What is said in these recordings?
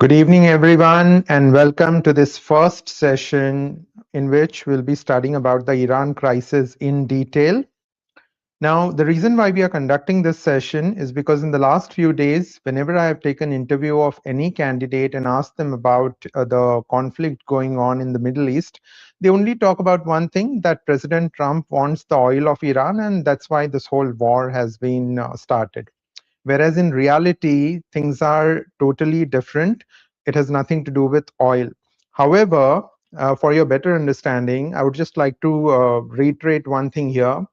Good evening, everyone, and welcome to this first session in which we'll be studying about the Iran crisis in detail. Now, the reason why we are conducting this session is because in the last few days, whenever I have taken interview of any candidate and asked them about the conflict going on in the Middle East, they only talk about one thing, that President Trump wants the oil of Iran, and that's why this whole war has been started. Whereas in reality, things are totally different. It has nothing to do with oil. However, for your better understanding, I would just like to reiterate one thing here.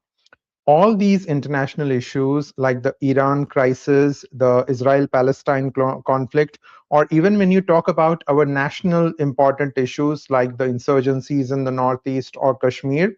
All these international issues like the Iran crisis, the Israel-Palestine conflict, or even when you talk about our national important issues like the insurgencies in the Northeast or Kashmir,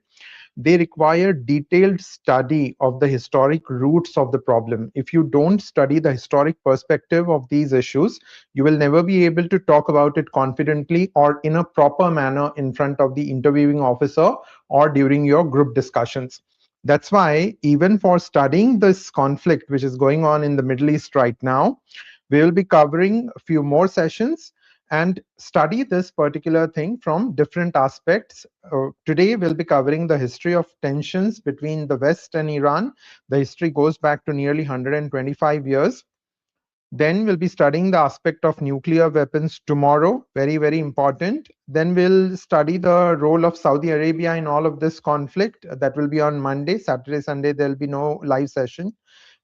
they require detailed study of the historic roots of the problem. If you don't study the historic perspective of these issues, you will never be able to talk about it confidently or in a proper manner in front of the interviewing officer or during your group discussions. That's why even for studying this conflict which is going on in the Middle East right now, we will be covering a few more sessions and study this particular thing from different aspects. Today, we'll be covering the history of tensions between the West and Iran. The history goes back to nearly 125 years. Then we'll be studying the aspect of nuclear weapons tomorrow, very, very important. Then we'll study the role of Saudi Arabia in all of this conflict. That will be on Monday. Saturday, Sunday, there'll be no live session.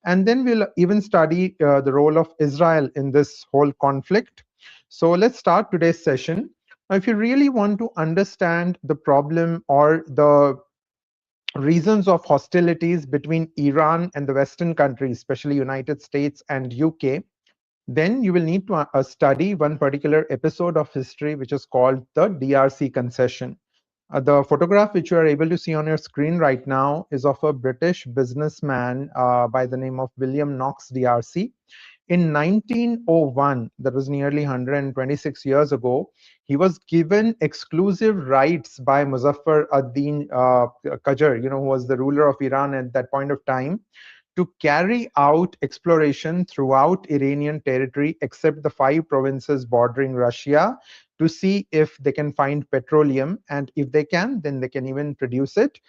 And then we'll even study the role of Israel in this whole conflict. So let's start today's session. Now, if you really want to understand the problem or the reasons of hostilities between Iran and the Western countries, especially United States and UK, then you will need to study one particular episode of history, which is called the DRC concession. The photograph which you are able to see on your screen right now is of a British businessman by the name of William Knox DRC. In 1901, that was nearly 126 years ago, he was given exclusive rights by Muzaffar ad-Din Qajar, who was the ruler of Iran at that point of time, to carry out exploration throughout Iranian territory except the 5 provinces bordering Russia to see if they can find petroleum, and if they can, then they can even produce it.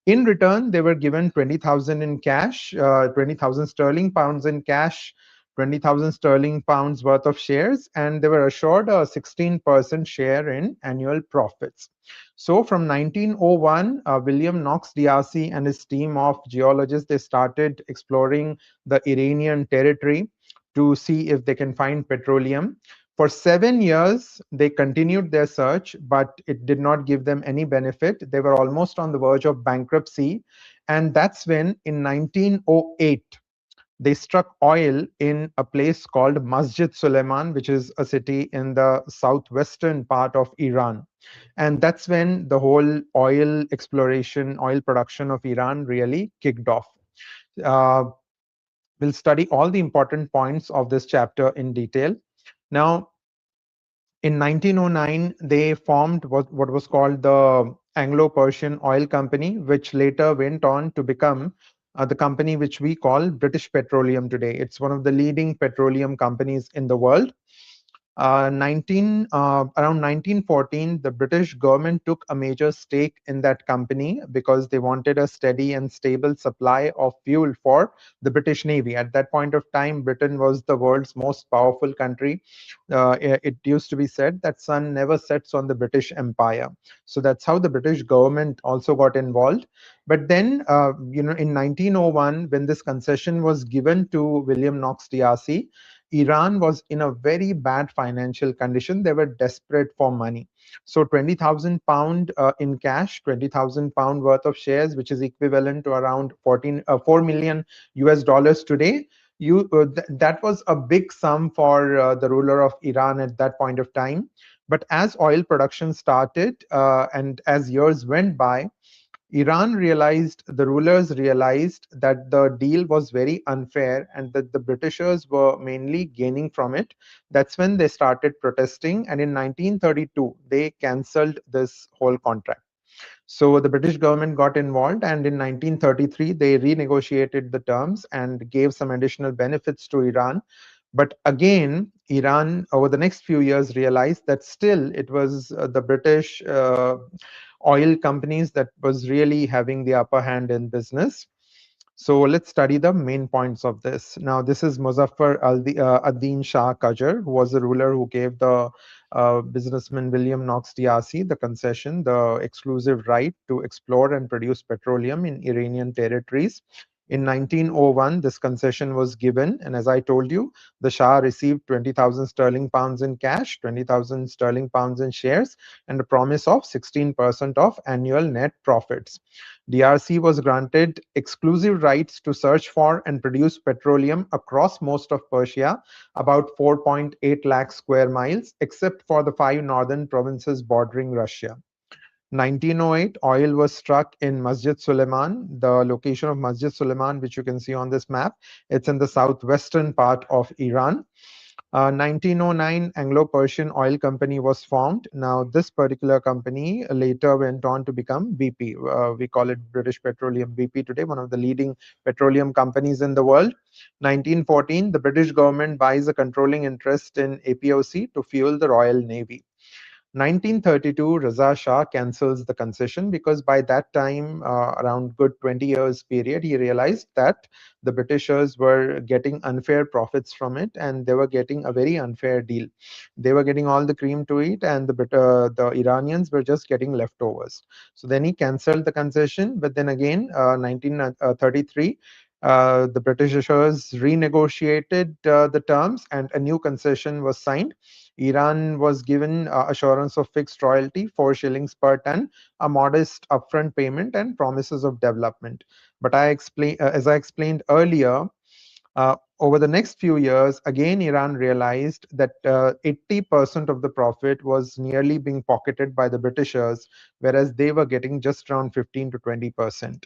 In return, they were given 20,000 in cash, 20,000 sterling pounds in cash, 20,000 sterling pounds worth of shares, and they were assured a 16% share in annual profits. So from 1901, William Knox D'Arcy and his team of geologists, they started exploring the Iranian territory to see if they can find petroleum. For 7 years, they continued their search, but it did not give them any benefit. They were almost on the verge of bankruptcy. And that's when, in 1908, they struck oil in a place called Masjid Suleiman, which is a city in the southwestern part of Iran. And that's when the whole oil exploration, oil production of Iran really kicked off. Uh, we'll study all the important points of this chapter in detail. Now, in 1909, they formed what was called the Anglo-Persian Oil Company, which later went on to become the company which we call British Petroleum today. It's one of the leading petroleum companies in the world. Around 1914, the British government took a major stake in that company because they wanted a steady and stable supply of fuel for the British Navy. At that point of time, Britain was the world's most powerful country. It used to be said that sun never sets on the British Empire. So that's how the British government also got involved. But then, in 1901, when this concession was given to William Knox D'Arcy, Iran was in a very bad financial condition. They were desperate for money. So 20,000 pound in cash, 20,000 pound worth of shares, which is equivalent to around 4 million US dollars today. That was a big sum for the ruler of Iran at that point of time. But as oil production started and as years went by, the rulers realized that the deal was very unfair and that the Britishers were mainly gaining from it. That's when they started protesting, and in 1932, they cancelled this whole contract. So the British government got involved, and in 1933, they renegotiated the terms and gave some additional benefits to Iran. But again, Iran over the next few years realized that still it was the British oil companies that was really having the upper hand in business. So let's study the main points of this. Now, this is Muzaffar ad-Din Shah Qajar, who was the ruler who gave the businessman William Knox D'Arcy the concession, the exclusive right to explore and produce petroleum in Iranian territories. In 1901, this concession was given, and as I told you, the Shah received 20,000 sterling pounds in cash, 20,000 sterling pounds in shares, and a promise of 16% of annual net profits. DRC was granted exclusive rights to search for and produce petroleum across most of Persia, about 4.8 lakh square miles, except for the 5 northern provinces bordering Russia. 1908, oil was struck in Masjid Suleiman. The location of Masjid Suleiman, which you can see on this map, it's in the southwestern part of Iran. 1909, Anglo-Persian Oil Company was formed. Now, this particular company later went on to become BP. We call it British Petroleum BP today, one of the leading petroleum companies in the world. 1914, the British government buys a controlling interest in APOC to fuel the Royal Navy. 1932, Raza Shah cancels the concession because by that time, around good 20 years period, he realized that the Britishers were getting unfair profits from it and they were getting a very unfair deal. They were getting all the cream to eat and the Iranians were just getting leftovers. So then he cancelled the concession, but then again, 1933, the Britishers renegotiated the terms and a new concession was signed. Iran was given assurance of fixed royalty, 4 shillings per ton, a modest upfront payment, and promises of development. But as I explained earlier, over the next few years, again, Iran realized that 80% of the profit was nearly being pocketed by the Britishers, whereas they were getting just around 15 to 20%.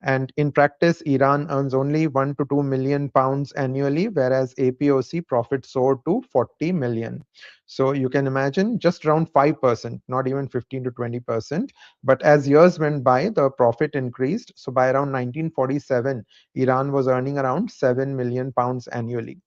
And in practice, Iran earns only 1 to 2 million pounds annually, whereas APOC profit soared to 40 million. So you can imagine just around 5%, not even 15 to 20%. But as years went by, the profit increased. So by around 1947, Iran was earning around 7 million pounds annually.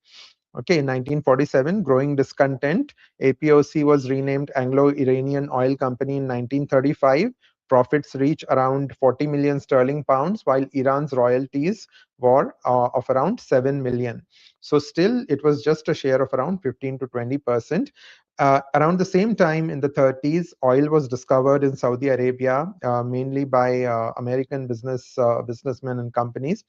Okay, in 1947, growing discontent, APOC was renamed Anglo-Iranian Oil Company in 1935. Profits reach around 40 million sterling pounds, while Iran's royalties were of around 7 million. So still, it was just a share of around 15 to 20%. Around the same time in the 30s, oil was discovered in Saudi Arabia, mainly by American businessmen and companies.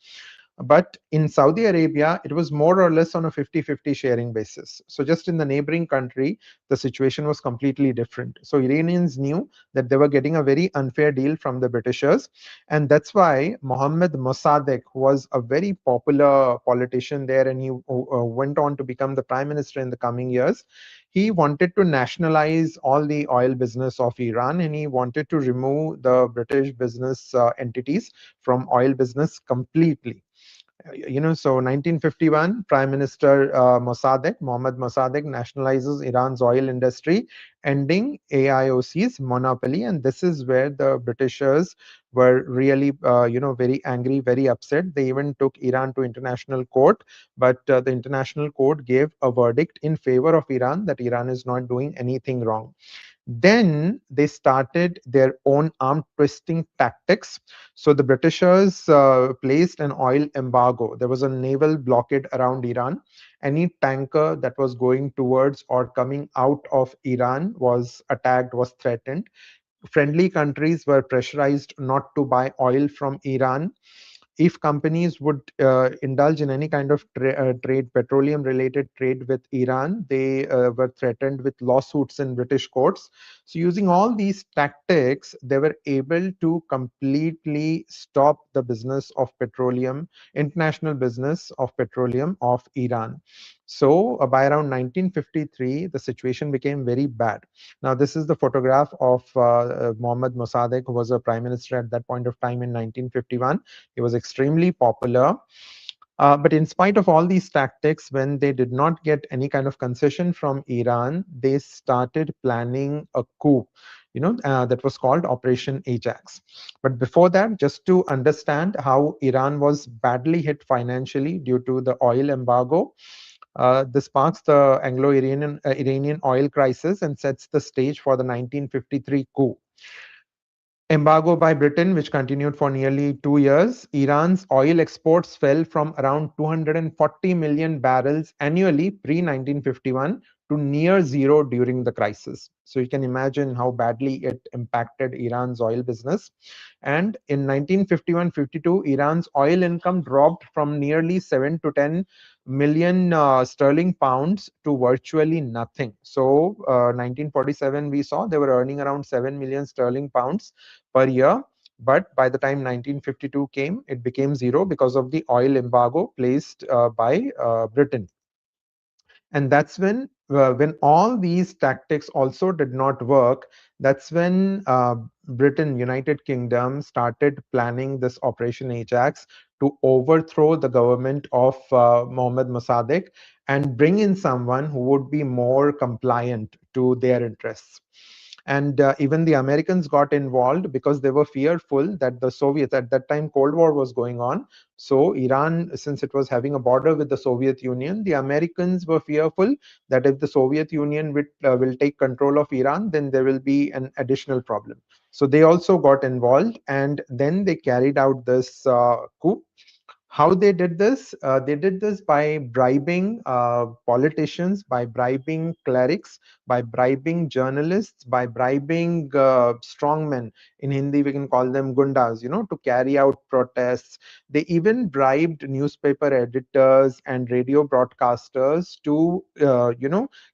But in Saudi Arabia, it was more or less on a 50-50 sharing basis. So just in the neighboring country, the situation was completely different. So Iranians knew that they were getting a very unfair deal from the Britishers. And that's why Mohammad Mossadegh, who was a very popular politician there, and he went on to become the prime minister in the coming years, he wanted to nationalize all the oil business of Iran, and he wanted to remove the British business entities from oil business completely. So 1951, Prime Minister Mohammad Mossadegh nationalizes Iran's oil industry, ending AIOC's monopoly. And this is where the Britishers were really, very angry, very upset. They even took Iran to international court, but the international court gave a verdict in favor of Iran that Iran is not doing anything wrong. Then they started their own arm twisting tactics. So the Britishers placed an oil embargo. There was a naval blockade around Iran. Any tanker that was going towards or coming out of Iran was attacked, was threatened. Friendly countries were pressurized not to buy oil from Iran. If companies would indulge in any kind of trade, petroleum related trade with Iran, they were threatened with lawsuits in British courts. So using all these tactics, they were able to completely stop the business of petroleum, international business of petroleum of Iran. So by around 1953, the situation became very bad. Now, this is the photograph of Mohammad Mossadegh, who was a prime minister at that point of time in 1951. He was extremely popular. But in spite of all these tactics, when they did not get any kind of concession from Iran, they started planning a coup, that was called Operation Ajax. But before that, just to understand how Iran was badly hit financially due to the oil embargo, This sparks the Anglo-Iranian oil crisis and sets the stage for the 1953 coup. Embargo by Britain, which continued for nearly 2 years, Iran's oil exports fell from around 240 million barrels annually pre 1951 to near zero during the crisis. So you can imagine how badly it impacted Iran's oil business. And in 1951-52, Iran's oil income dropped from nearly 7 to 10 million sterling pounds to virtually nothing. So 1947, we saw they were earning around 7 million sterling pounds per year. But by the time 1952 came, it became zero because of the oil embargo placed by Britain. And that's when all these tactics also did not work, that's when Britain, United Kingdom, started planning this Operation Ajax to overthrow the government of Mohammad Mossadegh and bring in someone who would be more compliant to their interests. And even the Americans got involved because they were fearful that the Soviets, at that time Cold War was going on, so Iran, since it was having a border with the Soviet Union, the Americans were fearful that if the Soviet Union will take control of Iran, then there will be an additional problem. So they also got involved, and then they carried out this coup. How they did this? They did this by bribing politicians, by bribing clerics, by bribing journalists, by bribing strongmen. In Hindi, we can call them gundas, to carry out protests. They even bribed newspaper editors and radio broadcasters to,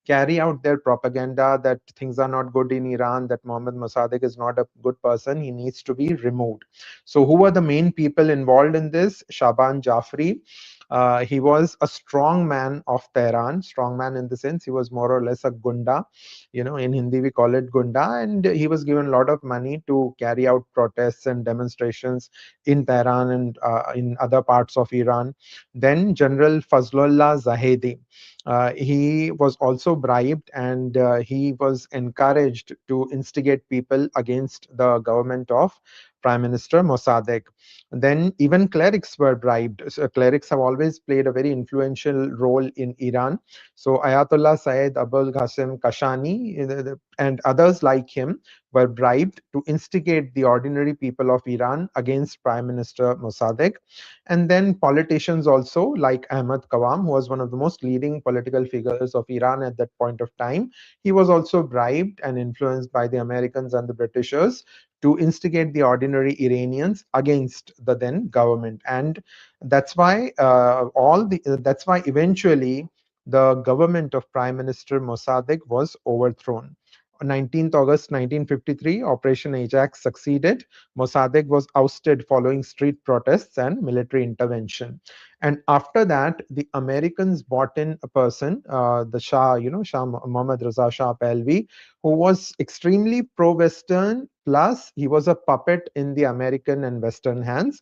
carry out their propaganda that things are not good in Iran, that Mohammad Mossadegh is not a good person, he needs to be removed. So who were the main people involved in this? Shaban Jafri. He was a strong man of Tehran, strong man in the sense he was more or less a gunda. In Hindi we call it gunda, and he was given a lot of money to carry out protests and demonstrations in Tehran and in other parts of Iran. Then General Fazlullah Zahedi. He was also bribed, and he was encouraged to instigate people against the government of Prime Minister Mossadegh. Then even clerics were bribed. So clerics have always played a very influential role in Iran. So Ayatollah Sayyid Abul Qasim Kashani and others like him were bribed to instigate the ordinary people of Iran against Prime Minister Mossadegh. And then politicians also, like Ahmad Qawam, who was one of the most leading political figures of Iran at that point of time, he was also bribed and influenced by the Americans and the Britishers to instigate the ordinary Iranians against the then government. And that's why that's why eventually the government of Prime Minister Mossadegh was overthrown. On 19th August 1953, Operation Ajax succeeded. Mossadegh was ousted following street protests and military intervention. And after that, the Americans brought in a person, the Shah, Shah Mohammad Raza Shah Pahlavi, who was extremely pro-Western, plus he was a puppet in the American and Western hands.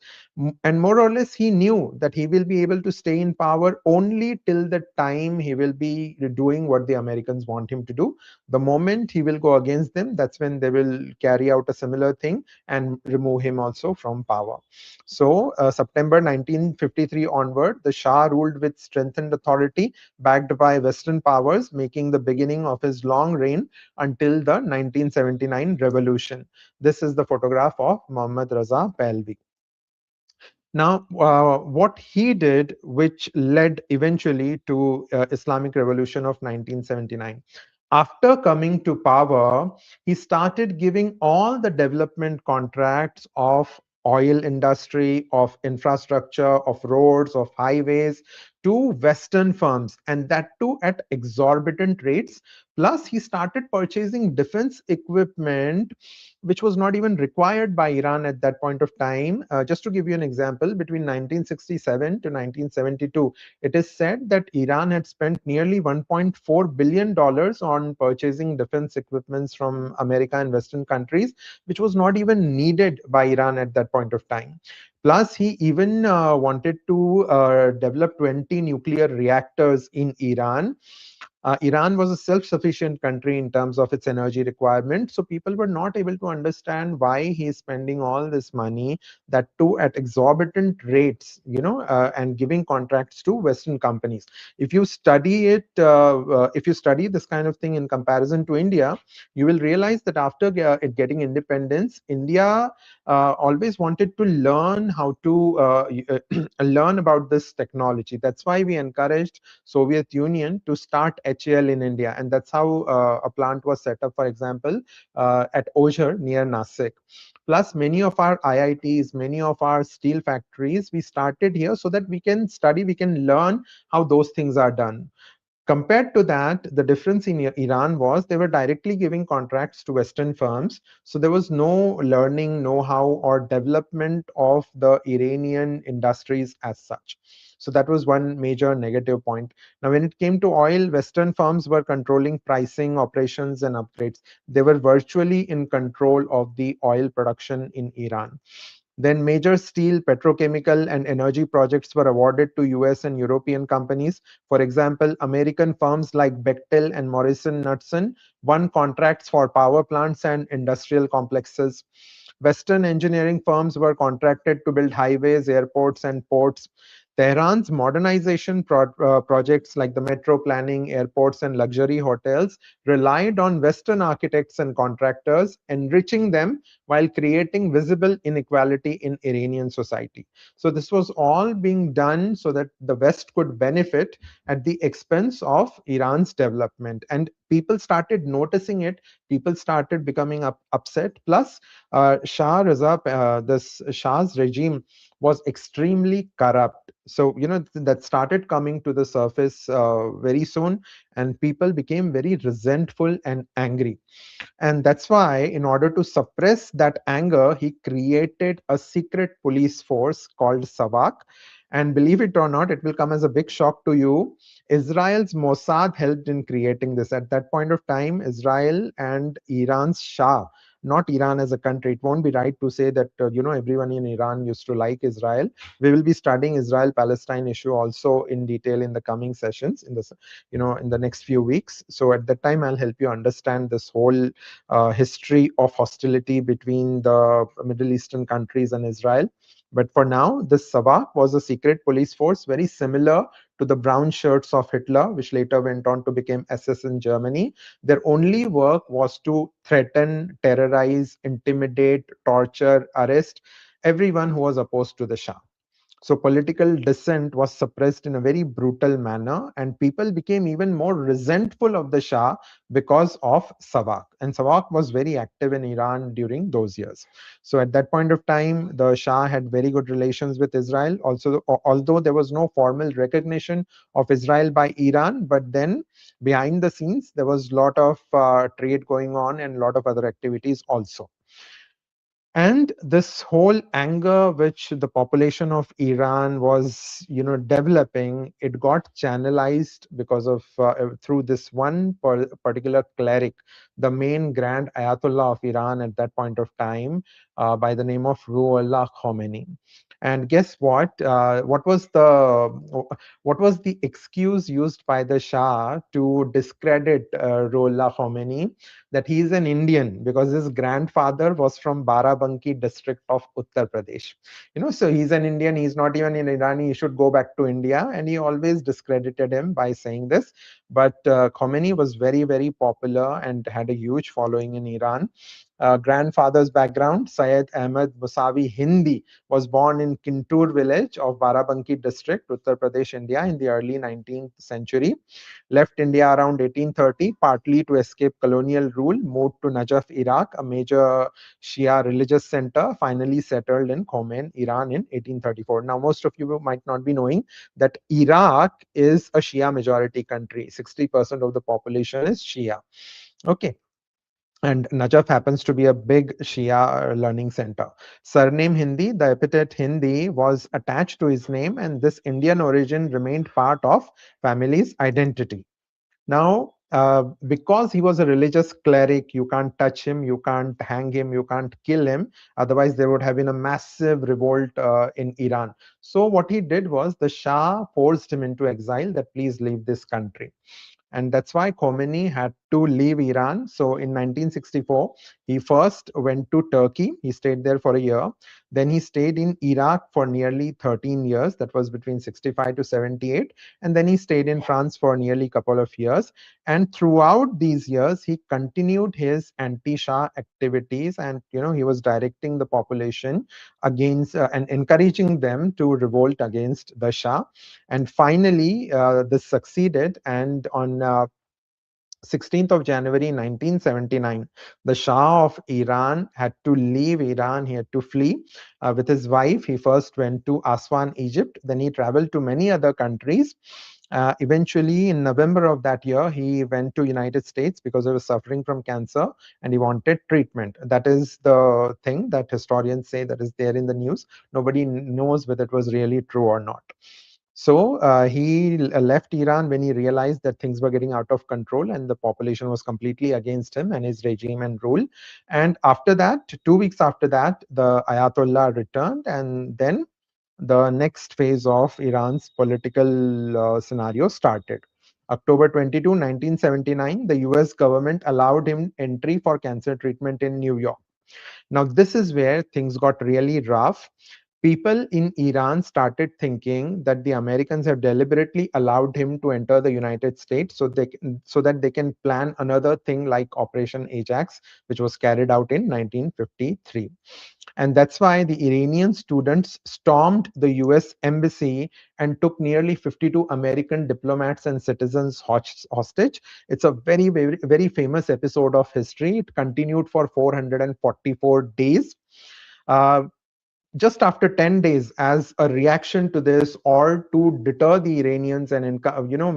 And more or less, he knew that he will be able to stay in power only till the time he will be doing what the Americans want him to do. The moment he will go against them, that's when they will carry out a similar thing and remove him also from power. So September 1953 onward, the Shah ruled with strengthened authority backed by Western powers, making the beginning of his long reign until the 1979 revolution. This is the photograph of Mohammad Raza Pahlavi. Now, what he did, which led eventually to Islamic Revolution of 1979. After coming to power, he started giving all the development contracts of oil industry, of infrastructure, of roads, of highways to Western firms, and that too at exorbitant rates. Plus, he started purchasing defense equipment which was not even required by Iran at that point of time. Just to give you an example, between 1967 to 1972, it is said that Iran had spent nearly $1.4 billion on purchasing defense equipments from America and Western countries, which was not even needed by Iran at that point of time. Plus, he even wanted to develop 20 nuclear reactors in Iran. Iran was a self-sufficient country in terms of its energy requirement, so people were not able to understand why he is spending all this money, that too at exorbitant rates, and giving contracts to Western companies. If you study it, if you study this kind of thing in comparison to India, you will realize that after it getting independence, India always wanted to learn how to learn about this technology. That's why we encouraged Soviet Union to start HAL in India, and that's how a plant was set up, for example, at Ozhar near Nasik. Plus, many of our IITs, many of our steel factories, we started here so that we can study, we can learn how those things are done. Compared to that, the difference in Iran was they were directly giving contracts to Western firms. So there was no learning, know-how, or development of the Iranian industries as such. So that was one major negative point. Now, when it came to oil, Western firms were controlling pricing, operations, and upgrades. They were virtually in control of the oil production in Iran. Then major steel, petrochemical, and energy projects were awarded to US and European companies. For example, American firms like Bechtel and Morrison Knudsen won contracts for power plants and industrial complexes. Western engineering firms were contracted to build highways, airports, and ports. Tehran's modernization projects like the metro planning, airports, and luxury hotels relied on Western architects and contractors, enriching them while creating visible inequality in Iranian society. So this was all being done so that the West could benefit at the expense of Iran's development. And people started noticing it. People started becoming upset. Plus, Shah Reza, this Shah's regime was extremely corrupt. So, that started coming to the surface very soon, and people became very resentful and angry. And that's why, in order to suppress that anger, he created a secret police force called Savak. And believe it or not, it will come as a big shock to you. Israel's Mossad helped in creating this. At that point of time, Israel and Iran's Shah, not Iran as a country. It won't be right to say that everyone in Iran used to like Israel. We will be studying Israel-Palestine issue also in detail in the coming sessions in the next few weeks. So at that time, I'll help you understand this whole history of hostility between the Middle Eastern countries and Israel. But for now, this Savak was a secret police force very similar to the brown shirts of Hitler, which later went on to become SS in Germany. Their only work was to threaten, terrorize, intimidate, torture, arrest everyone who was opposed to the Shah. So political dissent was suppressed in a very brutal manner, and people became even more resentful of the Shah because of Savak. And Savak was very active in Iran during those years. So at that point of time, the Shah had very good relations with Israel. Also, although there was no formal recognition of Israel by Iran, but then behind the scenes, there was a lot of trade going on and a lot of other activities also. And this whole anger which the population of Iran was developing, it got channelized because of through this one particular cleric, the main grand ayatollah of Iran at that point of time, by the name of Ruhollah Khomeini. And guess what was the excuse used by the Shah to discredit Ruhollah Khomeini? That he is an Indian because his grandfather was from Barabanki district of Uttar Pradesh. So he's an Indian, he's not even in Iran, he should go back to India. And he always discredited him by saying this. But Khomeini was very, very popular and had a huge following in Iran. Grandfather's background, Syed Ahmed Musawi Hindi was born in Kintur village of Barabanki district, Uttar Pradesh, India in the early 19th century. Left India around 1830, partly to escape colonial rule, moved to Najaf, Iraq, a major Shia religious center, finally settled in Khomein, Iran in 1834. Now, most of you might not be knowing that Iraq is a Shia majority country. 60% of the population is Shia. Okay. And Najaf happens to be a big Shia learning center. Surname Hindi, the epithet Hindi was attached to his name, and this Indian origin remained part of family's identity. Now, because he was a religious cleric, you can't touch him, you can't hang him, you can't kill him. Otherwise, there would have been a massive revolt in Iran. So what he did was the Shah forced him into exile that please leave this country. and that's why Khomeini had to leave Iran. So in 1964, he first went to Turkey. He stayed there for a year. Then he stayed in Iraq for nearly 13 years. That was between 65 to 78. And then he stayed in France for nearly a couple of years. And throughout these years, he continued his anti-Shah activities, and he was directing the population against and encouraging them to revolt against the Shah. And finally, this succeeded. And on 16th of January 1979, the Shah of Iran had to leave Iran. He had to flee with his wife. He first went to Aswan, Egypt. Then he traveled to many other countries. Eventually, in November of that year, he went to United States because he was suffering from cancer and he wanted treatment. That is the thing that historians say that is there in the news. Nobody knows whether it was really true or not. So he left Iran when he realized that things were getting out of control and the population was completely against him and his regime and rule. And after that, 2 weeks after that, the Ayatollah returned, and then the next phase of Iran's political scenario started. October 22, 1979, the US government allowed him entry for cancer treatment in New York. Now, this is where things got really rough. People in Iran started thinking that the Americans have deliberately allowed him to enter the United States so that they can plan another thing like Operation Ajax, which was carried out in 1953. And that's why the Iranian students stormed the US embassy and took nearly 52 American diplomats and citizens hostage. It's a very, very, very famous episode of history. It continued for 444 days. Uh, just after 10 days, as a reaction to this, or to deter the Iranians and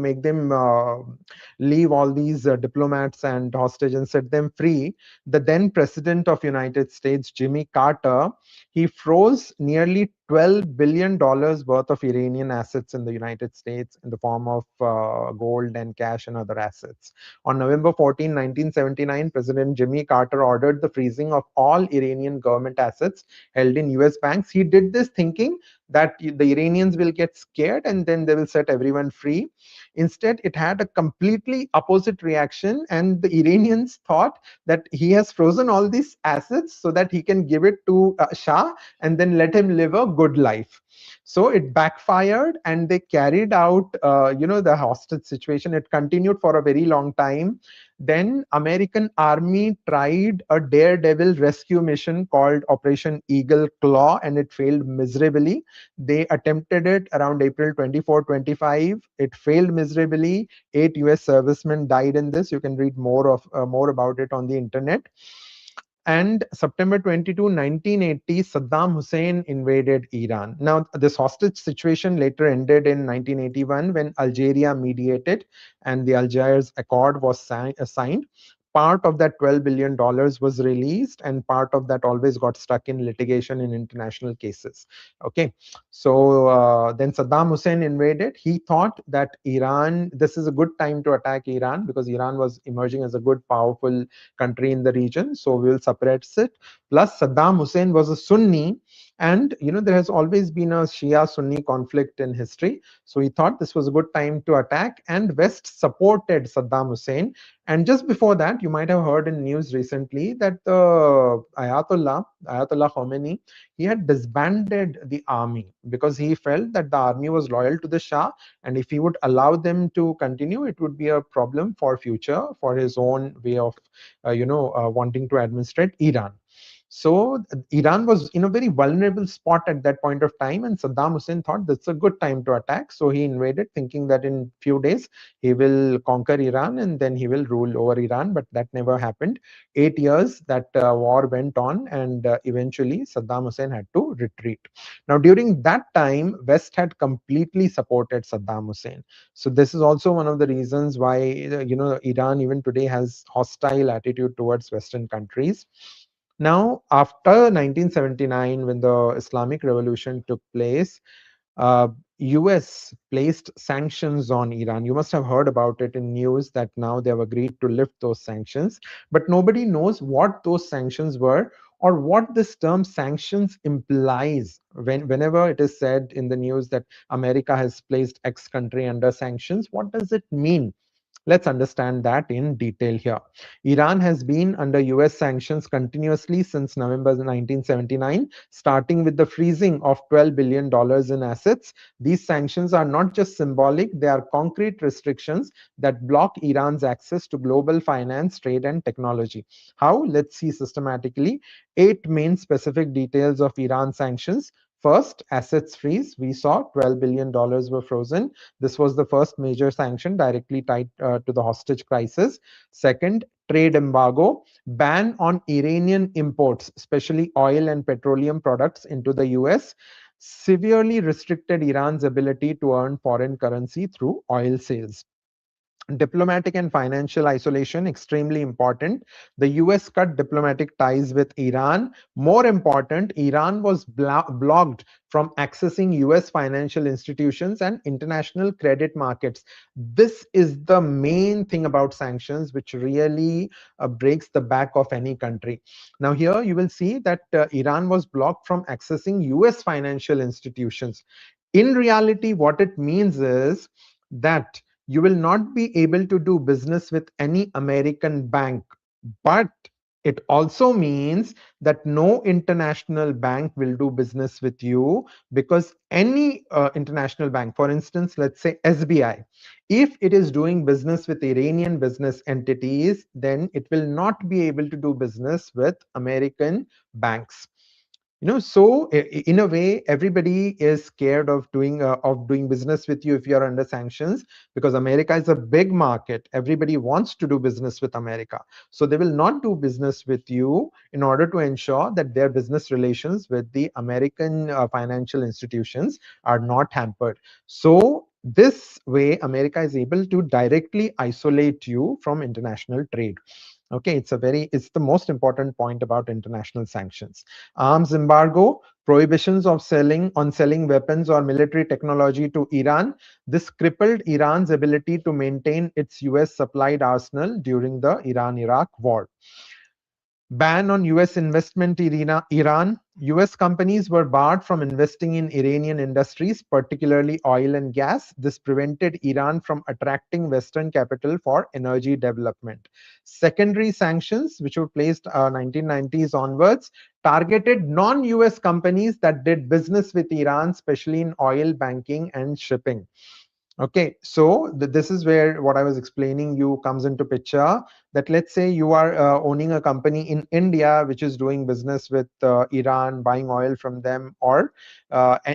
make them leave all these diplomats and hostage and set them free, the then president of United States, Jimmy Carter, he froze nearly $12 billion worth of Iranian assets in the United States in the form of gold and cash and other assets. On November 14, 1979, President Jimmy Carter ordered the freezing of all Iranian government assets held in US banks. He did this thinking that the Iranians will get scared and then they will set everyone free. Instead, it had a completely opposite reaction, and the Iranians thought that he has frozen all these assets so that he can give it to Shah and then let him live a good life. So it backfired, and they carried out, the hostage situation. It continued for a very long time. Then American Army tried a daredevil rescue mission called Operation Eagle Claw, and it failed miserably. They attempted it around April 24, 25. It failed miserably. 8 US servicemen died in this. You can read more about it on the internet. And September 22, 1980, Saddam Hussein invaded Iran. Now, this hostage situation later ended in 1981 when Algeria mediated and the Algiers Accord was signed. Part of that $12 billion was released, and part of that always got stuck in litigation in international cases. Okay, so then Saddam Hussein invaded. He thought that this is a good time to attack Iran because Iran was emerging as a good, powerful country in the region. So we will suppress it. Plus, Saddam Hussein was a Sunni, and there has always been a Shia-Sunni conflict in history. So he thought this was a good time to attack, and West supported Saddam Hussein. And just before that, you might have heard in news recently that the Ayatollah Khomeini, he had disbanded the army because he felt that the army was loyal to the Shah, and if he would allow them to continue, it would be a problem for future for his own way of, wanting to administrate Iran. So Iran was in a very vulnerable spot at that point of time, and Saddam Hussein thought that's a good time to attack. So he invaded, thinking that in few days he will conquer Iran and then he will rule over Iran. But that never happened. 8 years that war went on, and eventually Saddam Hussein had to retreat. Now, during that time, West had completely supported Saddam Hussein. So this is also one of the reasons why Iran even today has hostile attitude towards Western countries. Now, after 1979, when the Islamic Revolution took place, US placed sanctions on Iran. You must have heard about it in news that now they have agreed to lift those sanctions, but nobody knows what those sanctions were or what this term sanctions implies. Whenever it is said in the news that America has placed X country under sanctions, what does it mean? Let's understand that in detail here. Iran has been under US sanctions continuously since November 1979, starting with the freezing of $12 billion in assets. These sanctions are not just symbolic, they are concrete restrictions that block Iran's access to global finance, trade, and technology. How? Let's see systematically. 8 main specific details of Iran sanctions. First, assets freeze. We saw $12 billion were frozen. This was the first major sanction directly tied to the hostage crisis. Second, trade embargo, ban on Iranian imports, especially oil and petroleum products into the US, severely restricted Iran's ability to earn foreign currency through oil sales. Diplomatic and financial isolation, extremely important. The US cut diplomatic ties with Iran. More important, Iran was blocked from accessing US financial institutions and international credit markets. This is the main thing about sanctions, which really breaks the back of any country. Now, here you will see that Iran was blocked from accessing US financial institutions. In reality, what it means is that you will not be able to do business with any American bank. But it also means that no international bank will do business with you, because any international bank, for instance, let's say SBI, if it is doing business with Iranian business entities, then it will not be able to do business with American banks. So in a way, everybody is scared of doing business with you if you are under sanctions, because America is a big market. Everybody wants to do business with America, so they will not do business with you in order to ensure that their business relations with the American financial institutions are not hampered. So this way, America is able to directly isolate you from international trade. Okay, it's the most important point about international sanctions. Arms embargo, prohibitions of selling weapons or military technology to Iran. This crippled Iran's ability to maintain its US supplied arsenal during the Iran-Iraq war. Ban on US investment in Iran. US companies were barred from investing in Iranian industries, particularly oil and gas. This prevented Iran from attracting Western capital for energy development. Secondary sanctions, which were placed 1990s onwards, targeted non-US companies that did business with Iran, especially in oil, banking, and shipping. Okay, so this is where what I was explaining you comes into picture. That let's say you are owning a company in India which is doing business with Iran, buying oil from them, or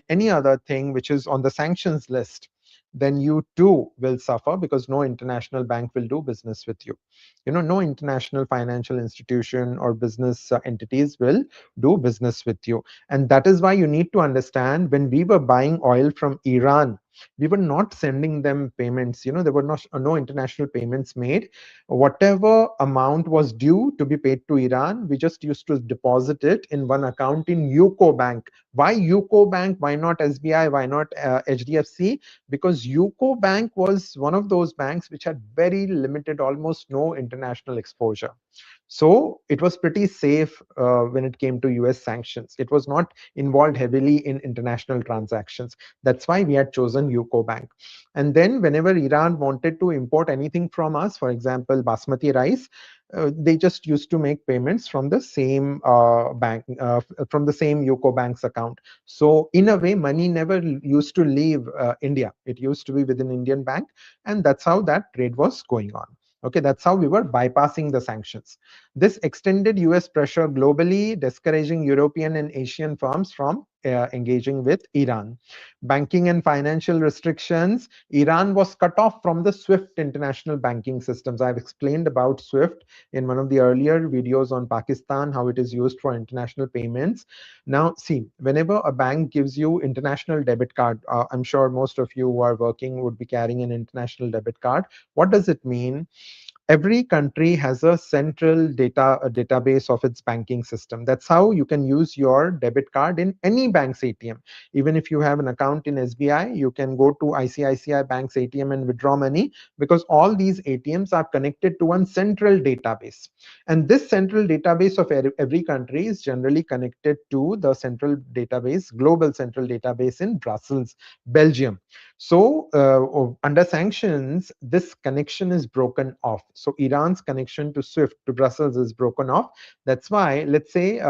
any other thing which is on the sanctions list, then you too will suffer, because no international bank will do business with you. No international financial institution or business entities will do business with you. And that is why you need to understand, when we were buying oil from Iran, we were not sending them payments. There were no international payments made. Whatever amount was due to be paid to Iran, we just used to deposit it in one account in UCO Bank. Why UCO Bank? Why not SBI? Why not HDFC? Because UCO Bank was one of those banks which had very limited, almost no international exposure. So it was pretty safe when it came to US sanctions. It was not involved heavily in international transactions. That's why we had chosen UCO Bank. And then whenever Iran wanted to import anything from us, for example, basmati rice, they just used to make payments from the same bank, from the same UCO Bank's account. So in a way, money never used to leave India. It used to be within Indian bank, and that's how that trade was going on. Okay, that's how we were bypassing the sanctions. This extended US pressure globally, discouraging European and Asian firms from engaging with Iran. Banking and financial restrictions. Iran was cut off from the SWIFT international banking systems. I've explained about SWIFT in one of the earlier videos on Pakistan, how it is used for international payments. Now, see, whenever a bank gives you international debit card, I'm sure most of you who are working would be carrying an international debit card. What does it mean? Every country has a central database of its banking system. That's how you can use your debit card in any bank's ATM. Even if you have an account in SBI, you can go to ICICI Bank's ATM and withdraw money, because all these ATMs are connected to one central database. And this central database of every country is generally connected to the central database, global central database in Brussels, Belgium. So under sanctions, this connection is broken off. So Iran's connection to SWIFT, to Brussels, is broken off. That's why, let's say,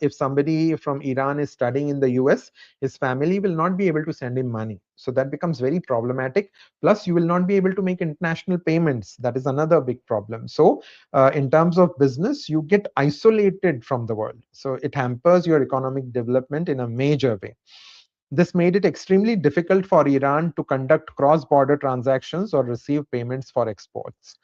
if somebody from Iran is studying in the US, his family will not be able to send him money. So that becomes very problematic. Plus, you will not be able to make international payments. That is another big problem. So in terms of business, you get isolated from the world. So it hampers your economic development in a major way. This made it extremely difficult for Iran to conduct cross-border transactions or receive payments for exports.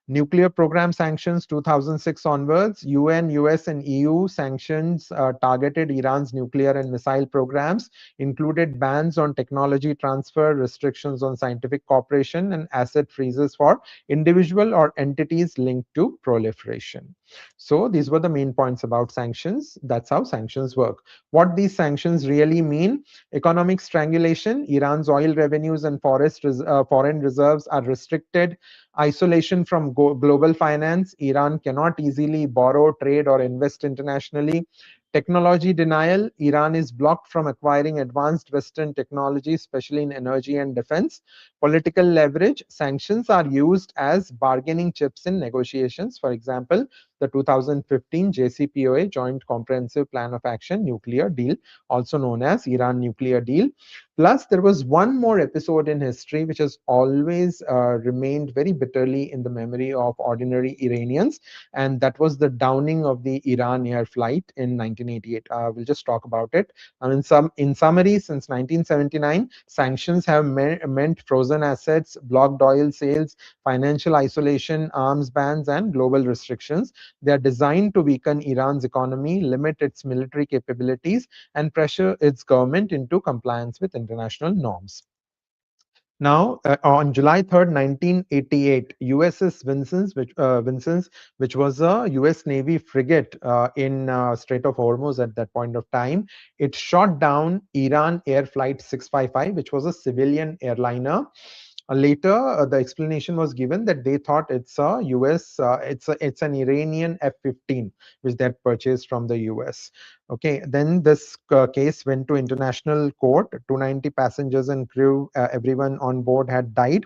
Nuclear program sanctions 2006 onwards, UN, US, and EU sanctions targeted Iran's nuclear and missile programs, included bans on technology transfer, restrictions on scientific cooperation, and asset freezes for individual or entities linked to proliferation. So these were the main points about sanctions. That's how sanctions work. What these sanctions really mean: economic strangulation, Iran's oil revenues and foreign reserves are restricted. Isolation from global finance, Iran cannot easily borrow, trade, or invest internationally. Technology denial, Iran is blocked from acquiring advanced Western technology, especially in energy and defense. Political leverage, sanctions are used as bargaining chips in negotiations. For example, the 2015 JCPOA, Joint Comprehensive Plan of Action nuclear deal, also known as Iran nuclear deal. Plus, there was one more episode in history which has always remained very bitterly in the memory of ordinary Iranians, and that was the downing of the Iran Air flight in 1988. We'll just talk about it. In summary, since 1979, sanctions have meant frozen assets, blocked oil sales, financial isolation, arms bans, and global restrictions. They are designed to weaken Iran's economy, limit its military capabilities, and pressure its government into compliance with international norms. Now, on July 3rd, 1988, USS Vincennes, which was a US Navy frigate in Strait of Hormuz at that point of time, it shot down Iran Air Flight 655, which was a civilian airliner. Later, the explanation was given that they thought it's a US, it's an Iranian F-15, which they had purchased from the US. Okay, then this case went to international court. 290 passengers and crew, everyone on board had died.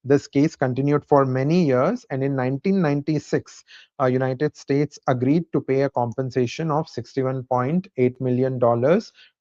This case continued for many years, and in 1996, United States agreed to pay a compensation of $61.8 million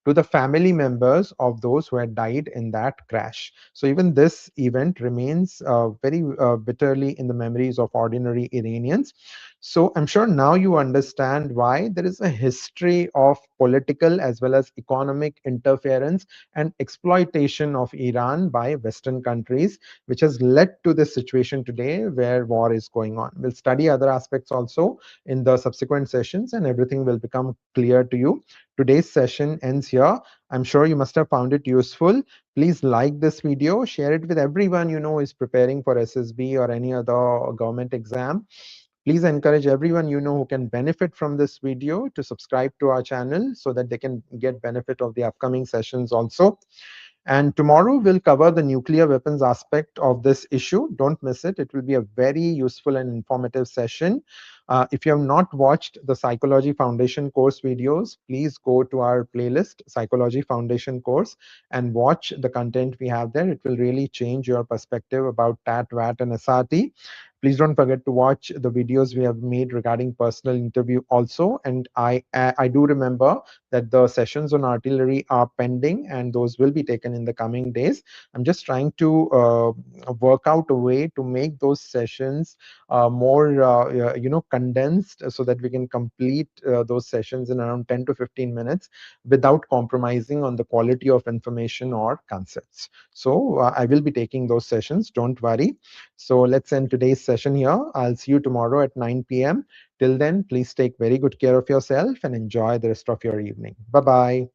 to the family members of those who had died in that crash. So even this event remains very bitterly in the memories of ordinary Iranians. So I'm sure now you understand why there is a history of political as well as economic interference and exploitation of Iran by Western countries, which has led to this situation today where war is going on. We'll study other aspects also in the subsequent sessions, and everything will become clear to you. Today's session ends here. I'm sure you must have found it useful. Please like this video, share it with everyone you know is preparing for SSB or any other government exam. Please encourage everyone you know who can benefit from this video to subscribe to our channel so that they can get benefit of the upcoming sessions also. And tomorrow we'll cover the nuclear weapons aspect of this issue. Don't miss it. It will be a very useful and informative session. If you have not watched the Psychology Foundation course videos, please go to our playlist, Psychology Foundation course, and watch the content we have there. It will really change your perspective about TAT, VAT, and SRT. Please don't forget to watch the videos we have made regarding personal interview also. And I do remember that the sessions on artillery are pending, and those will be taken in the coming days. I'm just trying to work out a way to make those sessions more condensed, so that we can complete those sessions in around 10 to 15 minutes without compromising on the quality of information or concepts. So I will be taking those sessions, don't worry. So let's end today's session here. I'll see you tomorrow at 9 p.m. Till then, please take very good care of yourself and enjoy the rest of your evening. Bye-bye.